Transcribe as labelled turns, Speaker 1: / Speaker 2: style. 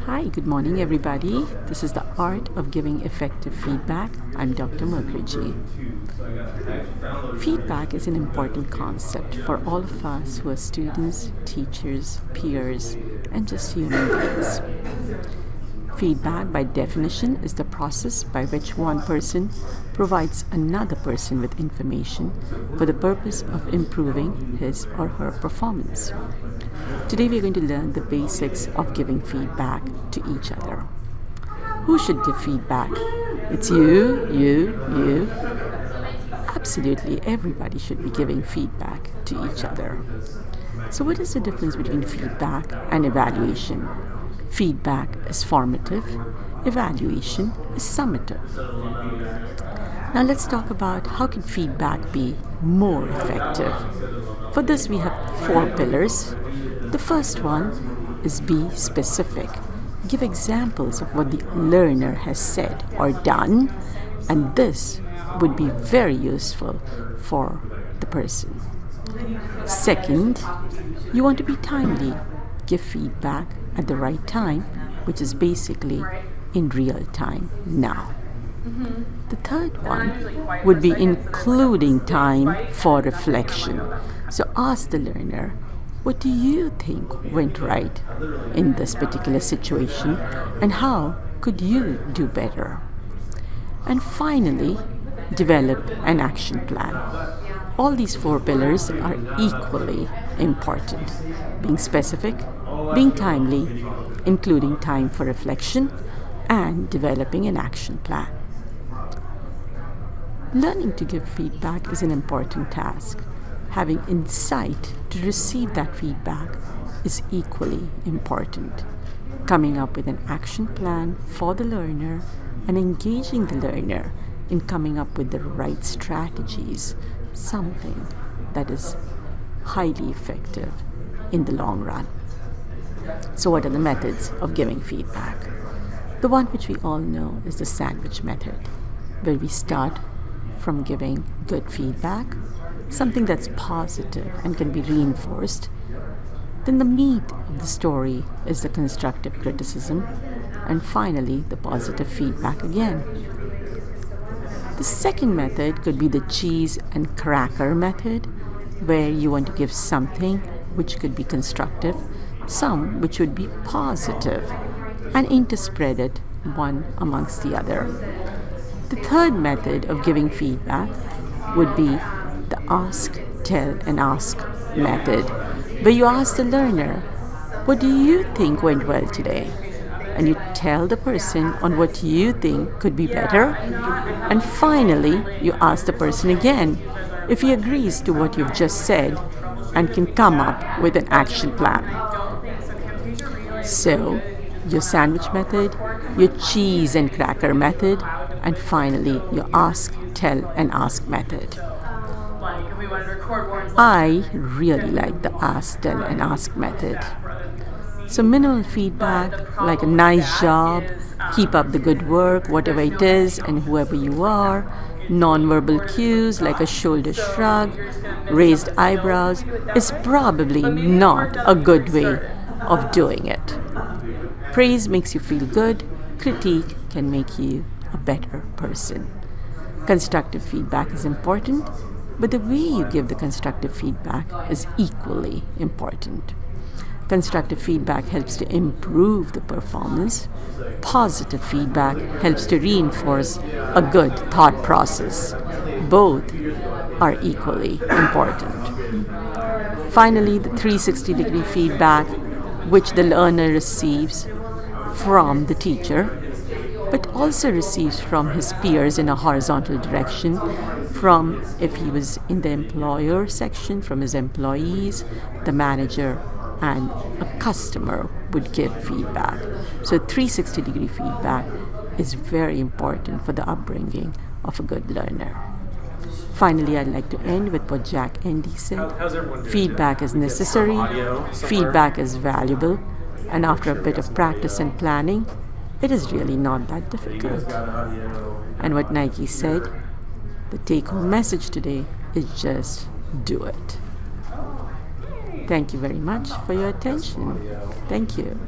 Speaker 1: Hi, good morning, everybody. This is the art of giving effective feedback. I'm Dr. Mukherjee. Feedback is an important concept for all of us who are students, teachers, peers, and just human beings. Feedback, by definition, is the process by which one person provides another person with information for the purpose of improving his or her performance. Today we're going to learn the basics of giving feedback to each other. Who should give feedback? It's you. Absolutely everybody should be giving feedback to each other. So what is the difference between feedback and evaluation? Feedback is formative, evaluation is summative. Now let's talk about how can feedback be more effective. For this we have 4 pillars. The first one is be specific. Give examples of what the learner has said or done, and this would be very useful for the person. Second, you want to be timely. Give feedback at the right time, which is basically in real time now. The third one would be including time for reflection. So ask the learner, what do you think went right in this particular situation, and how could you do better? And finally, develop an action plan. All these 4 pillars are equally important. Being specific, being timely, including time for reflection, and developing an action plan. Learning to give feedback is an important task. Having insight to receive that feedback is equally important. Coming up with an action plan for the learner and engaging the learner in coming up with the right strategies, something that is highly effective in the long run. So what are the methods of giving feedback? The one which we all know is the sandwich method, where we start from giving good feedback, something that's positive and can be reinforced. Then the meat of the story is the constructive criticism, and finally the positive feedback again. The second method could be the cheese and cracker method, where you want to give something which could be constructive, some which would be positive, and interspread it one amongst the other. The third method of giving feedback would be the ask, tell, and ask method, where you ask the learner, what do you think went well today? And you tell the person on what you think could be better. And finally, you ask the person again if he agrees to what you've just said and can come up with an action plan. So, your sandwich method, your cheese and cracker method, and finally your ask, tell, and ask method. I really like the ask, tell, and ask method. So minimal feedback, like a nice job, keep up the good work, whatever it is, and whoever you are. Non-verbal cues like a shoulder shrug, raised eyebrows is probably not a good way of doing it. Praise makes you feel good. Critique can make you a better person. Constructive feedback is important, but the way you give the constructive feedback is equally important. Constructive feedback helps to improve the performance. Positive feedback helps to reinforce a good thought process. Both are equally important. Finally, the 360-degree feedback, which the learner receives from the teacher, but also receives from his peers in a horizontal direction, from, if he was in the employer section, from his employees, the manager, and a customer would give feedback. So 360-degree feedback is very important for the upbringing of a good learner. Finally, I'd like to end with what Jack Endy said. Feedback is necessary, feedback is valuable, and after a bit of practice and planning, it is really not that difficult. And what Nike said, the take-home message today is just do it. Thank you very much for your attention. Thank you.